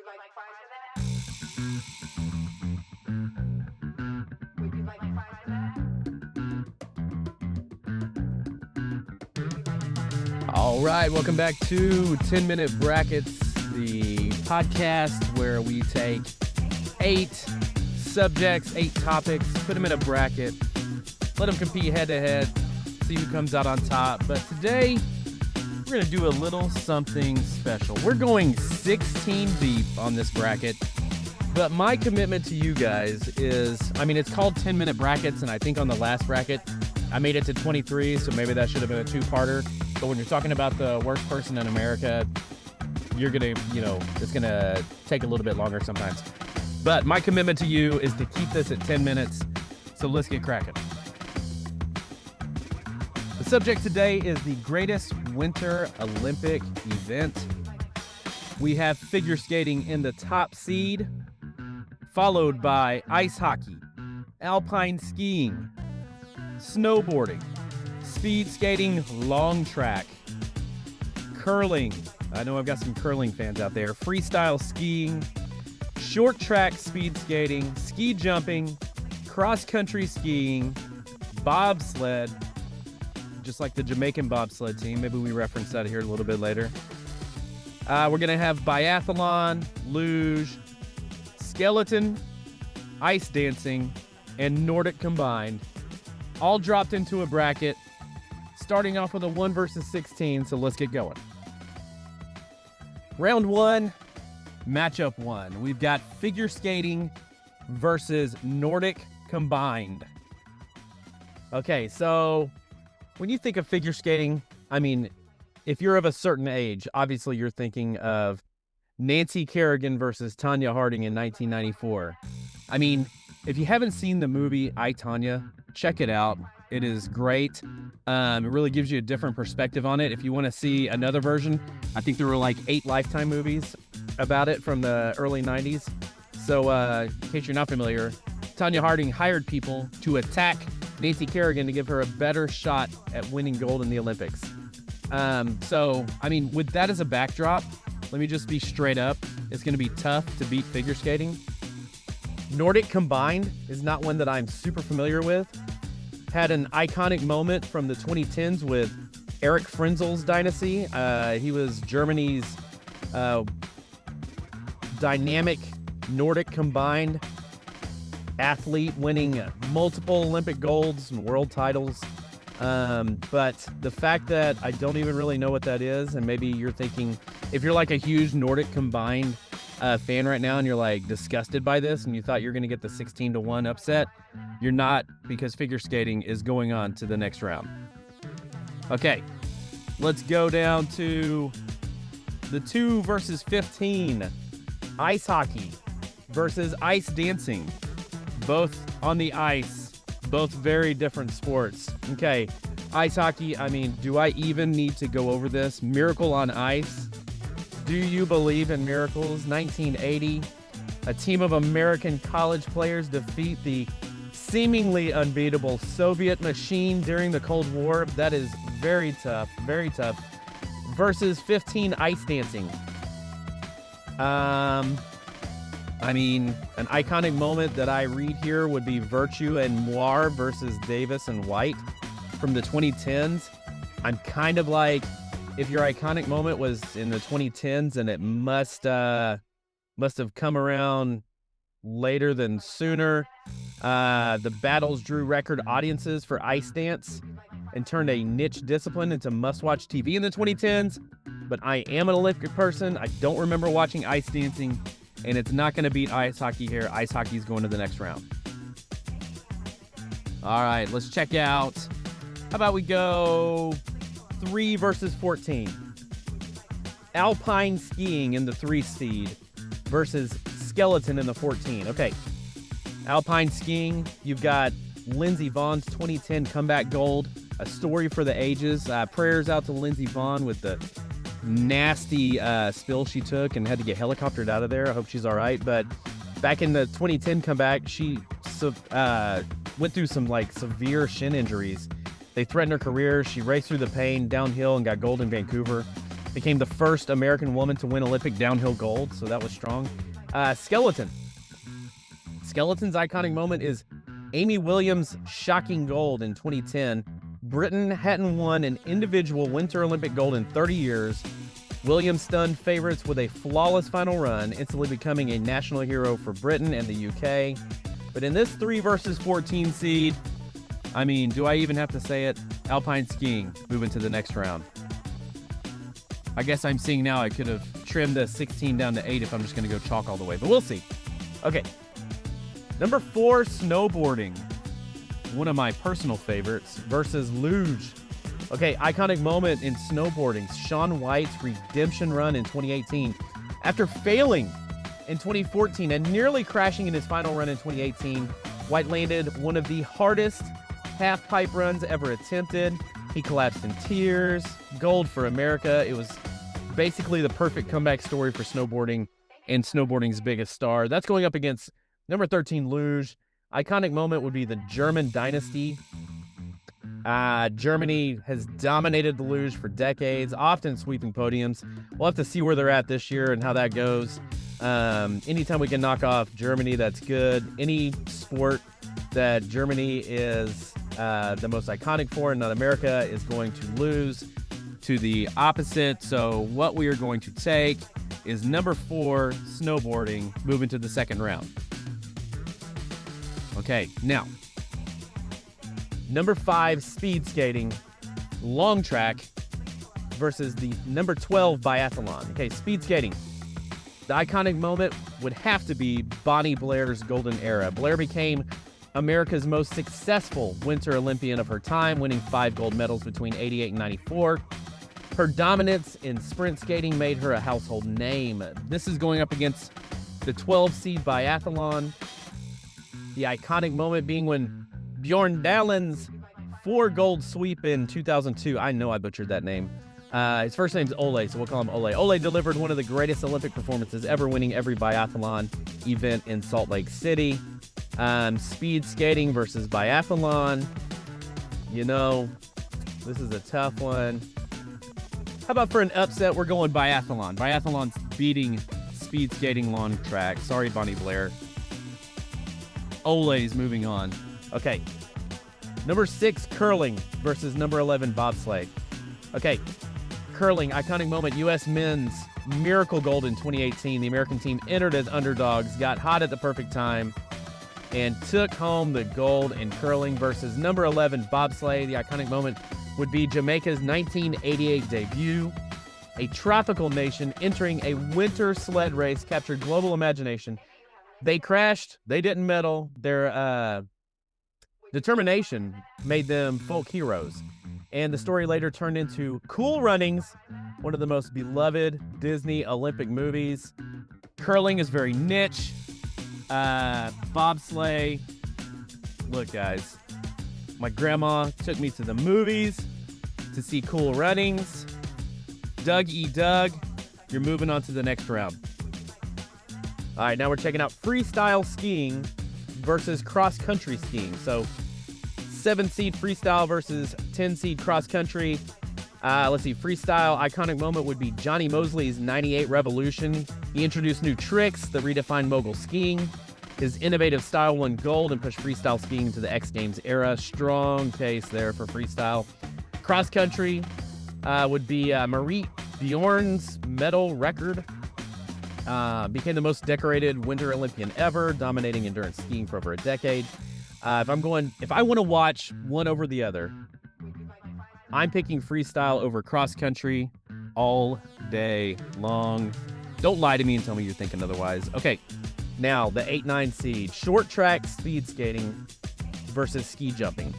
like fries for that? Would you like fries for that? All right, welcome back to 10-Minute Brackets, the podcast where we take 8 subjects, 8 topics, put them in a bracket, let them compete head-to-head, see who comes out on top. But today, we're going to do a little something special. We're going 16 deep on this bracket, but my commitment to you guys is, it's called 10-Minute Brackets, and I think on the last bracket, I made it to 23, so maybe that should have been a two-parter. But when you're talking about the worst person in America, you're going to, it's going to take a little bit longer sometimes. But my commitment to you is to keep this at 10 minutes, so let's get cracking. The subject today is the greatest winter Olympic event. We have figure skating in the top seed, followed by ice hockey, alpine skiing, snowboarding, speed skating, long track, curling. I know I've got some curling fans out there. Freestyle skiing, short track speed skating, ski jumping, cross-country skiing, bobsled, just like the Jamaican bobsled team. Maybe we reference that here a little bit later. We're going to have biathlon, luge, skeleton, ice dancing, and Nordic combined, all dropped into a bracket, starting off with a 1 versus 16, so let's get going. Round 1, matchup 1. We've got figure skating versus Nordic combined. Okay, so when you think of figure skating, if you're of a certain age, obviously you're thinking of Nancy Kerrigan versus Tonya Harding in 1994. If you haven't seen the movie I, Tonya, check it out. It is great. It really gives you a different perspective on it. If you want to see another version, I think there were like 8 Lifetime movies about it from the early 90s. So in case you're not familiar, Tonya Harding hired people to attack Nancy Kerrigan to give her a better shot at winning gold in the Olympics. With that as a backdrop, let me just be straight up. It's going to be tough to beat figure skating. Nordic combined is not one that I'm super familiar with. Had an iconic moment from the 2010s with Eric Frenzel's dynasty. He was Germany's dynamic Nordic combined athlete, winning multiple Olympic golds and world titles. But the fact that I don't even really know what that is, and maybe you're thinking, if you're like a huge Nordic combined fan right now and you're like disgusted by this and you thought you're going to get the 16-1 upset, you're not, because figure skating is going on to the next round. Okay, let's go down to the 2 versus 15. Ice hockey versus ice dancing. Both on the ice, both very different sports. Okay, ice hockey, do I even need to go over this? Miracle on Ice. Do you believe in miracles? 1980, a team of American college players defeat the seemingly unbeatable Soviet machine during the Cold War. That is very tough, very tough. Versus 15, ice dancing. An iconic moment that I read here would be Virtue and Moir versus Davis and White from the 2010s. I'm kind of like, if your iconic moment was in the 2010s and it must have come around later than sooner. The battles drew record audiences for ice dance and turned a niche discipline into must-watch TV in the 2010s. But I am an Olympic person. I don't remember watching ice dancing, and it's not going to beat ice hockey here. Ice hockey is going to the next round. All right, let's check out. How about we go 3 versus 14? Alpine skiing in the 3 seed versus skeleton in the 14. Okay, alpine skiing, you've got Lindsey Vohn's 2010 comeback gold, a story for the ages. Prayers out to Lindsey Vonn with the nasty spill she took and had to get helicoptered out of there. I hope she's all right. But back in the 2010 comeback, she went through some severe shin injuries. They threatened her career. She raced through the pain downhill and got gold in Vancouver. Became the first American woman to win Olympic downhill gold, so that was strong. Skeleton. Skeleton's iconic moment is Amy Williams' shocking gold in 2010. Britain hadn't won an individual Winter Olympic gold in 30 years. Williams stunned favorites with a flawless final run, instantly becoming a national hero for Britain and the UK. But in this 3 versus 14 seed, I mean, do I even have to say it? Alpine skiing moving to the next round. I guess I'm seeing now I could have trimmed the 16 down to 8 if I'm just going to go chalk all the way, but we'll see. Okay. Number 4, snowboarding. One of my personal favorites versus luge. Okay, iconic moment in snowboarding. Shaun White's redemption run in 2018. After failing in 2014 and nearly crashing in his final run in 2018, White landed one of the hardest half-pipe runs ever attempted. He collapsed in tears. Gold for America. It was basically the perfect comeback story for snowboarding and snowboarding's biggest star. That's going up against number 13, luge. Iconic moment would be the German dynasty. Germany has dominated the luge for decades, often sweeping podiums. We'll have to see where they're at this year and how that goes. Anytime we can knock off Germany, that's good. Any sport that Germany is the most iconic for and not America is going to lose to the opposite. So what we are going to take is number 4, snowboarding, moving to the second round. Okay, now, number 5, speed skating, long track versus the number 12 biathlon. Okay, speed skating. The iconic moment would have to be Bonnie Blair's golden era. Blair became America's most successful Winter Olympian of her time, winning 5 gold medals between 88 and 94. Her dominance in sprint skating made her a household name. This is going up against the 12-seed biathlon. The iconic moment being when Bjorn Dahlen's 4 gold sweep in 2002. I know I butchered that name. His first name's Ole, so we'll call him Ole. Ole delivered one of the greatest Olympic performances ever, winning every biathlon event in Salt Lake City. Speed skating versus biathlon. You know, this is a tough one. How about for an upset, we're going biathlon. Biathlon's beating speed skating long track. Sorry, Bonnie Blair. Ole's moving on. Okay. Number 6, curling versus number 11, bobsleigh. Okay. Curling, iconic moment. U.S. men's miracle gold in 2018. The American team entered as underdogs, got hot at the perfect time, and took home the gold in curling versus number 11, bobsleigh. The iconic moment would be Jamaica's 1988 debut. A tropical nation entering a winter sled race captured global imagination. They crashed. They didn't medal. Their determination made them folk heroes. And the story later turned into Cool Runnings, one of the most beloved Disney Olympic movies. Curling is very niche. Bobsleigh. Look, guys, my grandma took me to the movies to see Cool Runnings. Doug E. Doug, you're moving on to the next round. All right, now we're checking out freestyle skiing versus cross-country skiing. So 7-seed freestyle versus 10-seed cross-country. Let's see, freestyle iconic moment would be Johnny Mosley's 98 Revolution. He introduced new tricks that redefined mogul skiing. His innovative style won gold and pushed freestyle skiing into the X Games era. Strong case there for freestyle. Cross-country would be Marie Bjorn's medal record. Became the most decorated Winter Olympian ever, dominating endurance skiing for over a decade. If I want to watch one over the other, I'm picking freestyle over cross-country all day long. Don't lie to me and tell me you're thinking otherwise. Okay, now the 8-9 seed, short track speed skating versus ski jumping.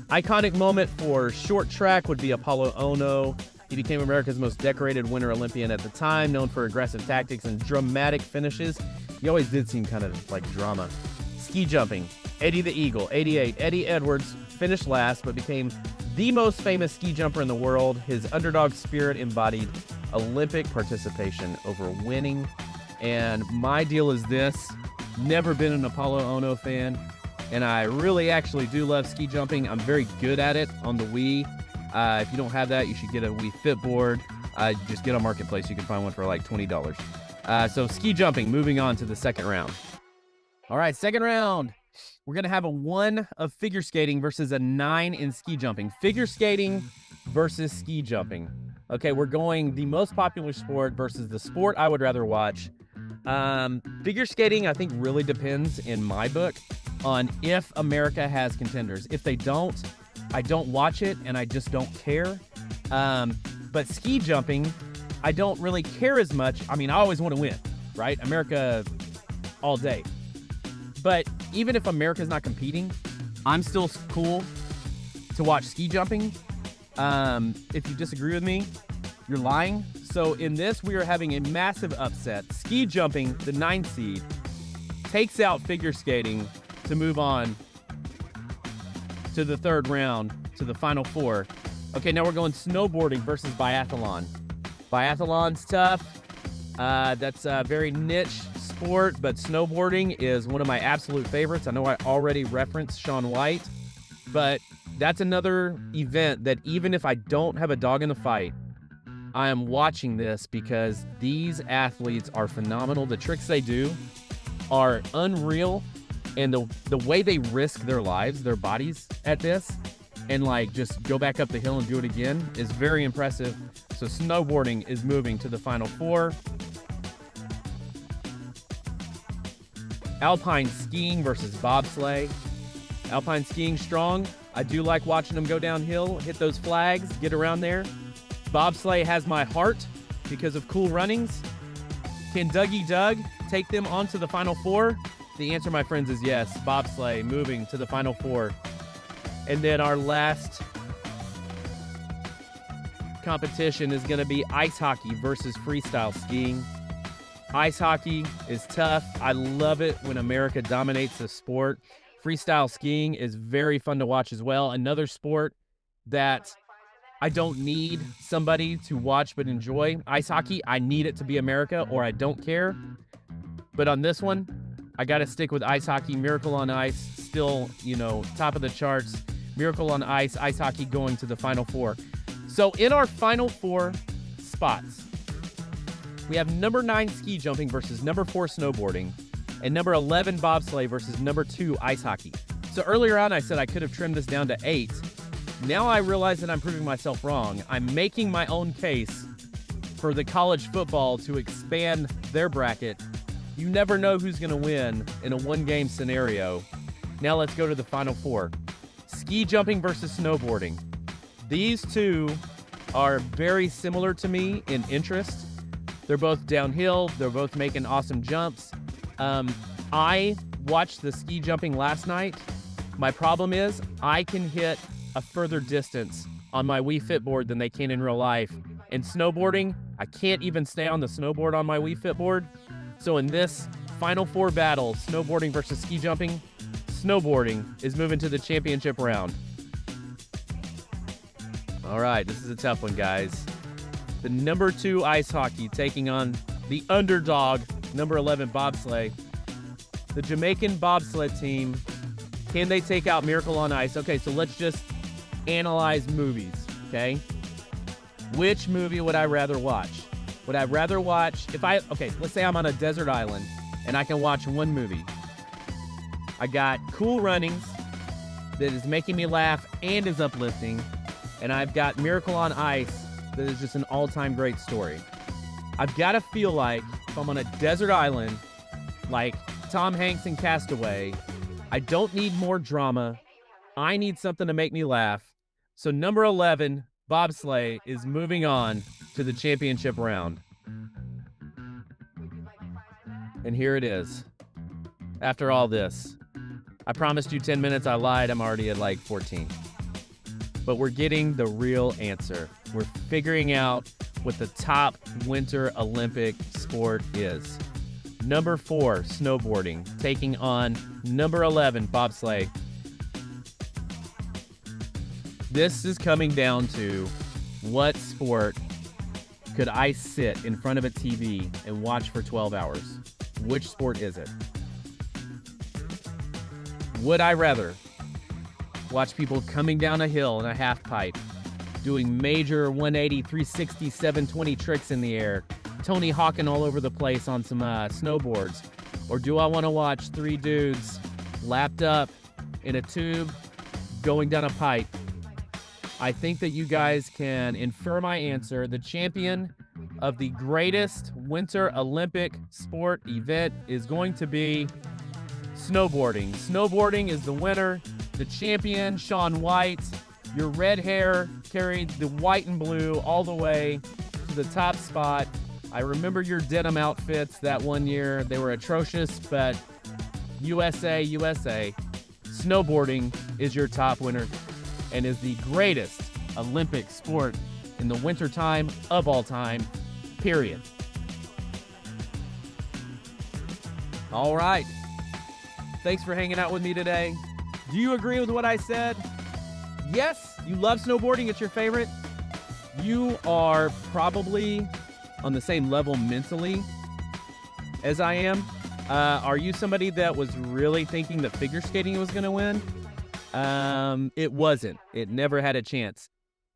Iconic moment for short track would be Apollo Ono. He became America's most decorated Winter Olympian at the time, known for aggressive tactics and dramatic finishes. He always did seem kind of like drama. Ski jumping, Eddie the Eagle, 88. Eddie Edwards finished last, but became the most famous ski jumper in the world. His underdog spirit embodied Olympic participation over winning. And my deal is this: never been an Apollo Ono fan, and I really actually do love ski jumping. I'm very good at it on the Wii. If you don't have that, you should get a Wii Fit board. Just get on Marketplace. You can find one for like $20. So ski jumping, moving on to the second round. All right, second round. We're going to have a 1 of figure skating versus a 9 in ski jumping. Figure skating versus ski jumping. Okay, we're going the most popular sport versus the sport I would rather watch. Figure skating, I think, really depends, in my book, on if America has contenders. If they don't, I don't watch it, and I just don't care. But ski jumping, I don't really care as much. I mean, I always want to win, right? America all day. But even if America's not competing, I'm still cool to watch ski jumping. If you disagree with me, you're lying. So in this, we are having a massive upset. Ski jumping, the 9 seed, takes out figure skating to move on to the third round, to the final 4. Okay, now we're going snowboarding versus biathlon. Biathlon's tough. That's a very niche sport, but snowboarding is one of my absolute favorites. I know I already referenced Shaun White, but that's another event that even if I don't have a dog in the fight, I am watching this because these athletes are phenomenal. The tricks they do are unreal, and the way they risk their lives, their bodies at this, and like just go back up the hill and do it again is very impressive. So snowboarding is moving to the final 4. Alpine skiing versus bobsleigh. Alpine skiing strong. I do like watching them go downhill, hit those flags, get around there. Bobsleigh has my heart because of cool runnings. Can Dougie Doug take them on to the final 4? The answer, my friends, is yes. Bobsleigh moving to the final 4. And then our last competition is going to be ice hockey versus freestyle skiing. Ice hockey is tough. I love it when America dominates the sport. Freestyle skiing is very fun to watch as well. Another sport that I don't need somebody to watch but enjoy. Ice hockey, I need it to be America or I don't care. But on this one, I got to stick with ice hockey. Miracle on Ice, still, top of the charts. Miracle on Ice, ice hockey going to the final 4. So in our final 4 spots, we have number 9 ski jumping versus number 4 snowboarding, and number 11 bobsleigh versus number 2 ice hockey. So earlier on, I said I could have trimmed this down to 8. Now I realize that I'm proving myself wrong. I'm making my own case for the college football to expand their bracket. You never know who's going to win in a one-game scenario. Now let's go to the final 4. Ski jumping versus snowboarding. These two are very similar to me in interest. They're both downhill. They're both making awesome jumps. I watched the ski jumping last night. My problem is I can hit a further distance on my Wii Fit board than they can in real life. In snowboarding, I can't even stay on the snowboard on my Wii Fit board. So in this final 4 battle, snowboarding versus ski jumping, snowboarding is moving to the championship round. All right, this is a tough one, guys. The number 2 ice hockey taking on the underdog, number 11 bobsleigh. The Jamaican bobsled team, can they take out Miracle on Ice? Okay, so let's just analyze movies, okay? Which movie would I rather watch? Would I rather watch, let's say I'm on a desert island and I can watch one movie. I got Cool Runnings that is making me laugh and is uplifting, and I've got Miracle on Ice that is just an all-time great story. I've got to feel like if I'm on a desert island, like Tom Hanks in Castaway, I don't need more drama. I need something to make me laugh. So number 11, bobsleigh, is moving on to the championship round. And here it is. After all this, I promised you 10 minutes. I lied. I'm already at like 14. But we're getting the real answer. We're figuring out what the top winter Olympic sport is. Number 4, snowboarding, taking on number 11, bobsleigh. This is coming down to what sport could I sit in front of a TV and watch for 12 hours? Which sport is it? Would I rather watch people coming down a hill in a half pipe doing major 180, 360, 720 tricks in the air, Tony Hawking all over the place on some snowboards? Or do I want to watch three dudes lapped up in a tube going down a pipe? I think that you guys can infer my answer. The champion of the greatest winter Olympic sport event is going to be snowboarding. Snowboarding is the winner. The champion, Shaun White. Your red hair carried the white and blue all the way to the top spot. I remember your denim outfits that one year. They were atrocious, but USA, USA. Snowboarding is your top winner and is the greatest Olympic sport in the wintertime of all time, period. All right. Thanks for hanging out with me today. Do you agree with what I said? Yes, you love snowboarding. It's your favorite. You are probably on the same level mentally as I am. Are you somebody that was really thinking that figure skating was going to win? It wasn't. It never had a chance.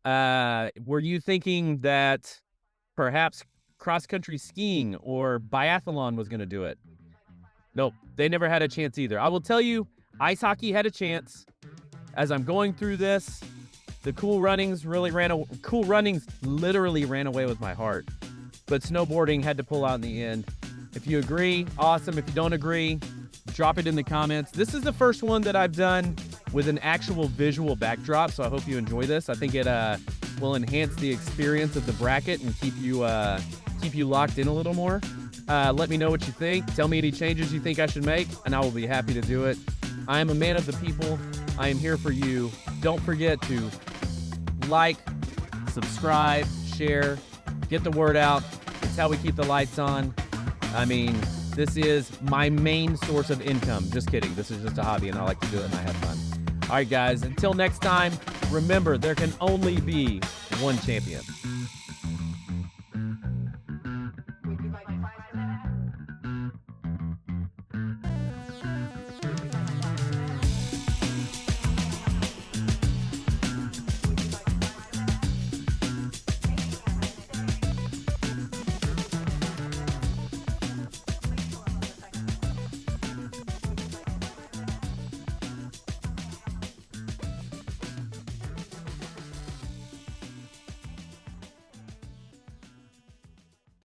Were you thinking that perhaps cross-country skiing or biathlon was going to do it? Nope, they never had a chance either. I will tell you, ice hockey had a chance. As I'm going through this, the Cool Runnings literally ran away with my heart. But snowboarding had to pull out in the end. If you agree, awesome. If you don't agree, drop it in the comments. This is the first one that I've done with an actual visual backdrop, so I hope you enjoy this. I think it will enhance the experience of the bracket and keep you locked in a little more. Let me know what you think. Tell me any changes you think I should make, and I will be happy to do it. I am a man of the people. I am here for you. Don't forget to like, subscribe, share, get the word out. It's how we keep the lights on. I mean, this is my main source of income. Just kidding. This is just a hobby, and I like to do it, and I have fun. All right, guys. Until next time, remember, there can only be one champion.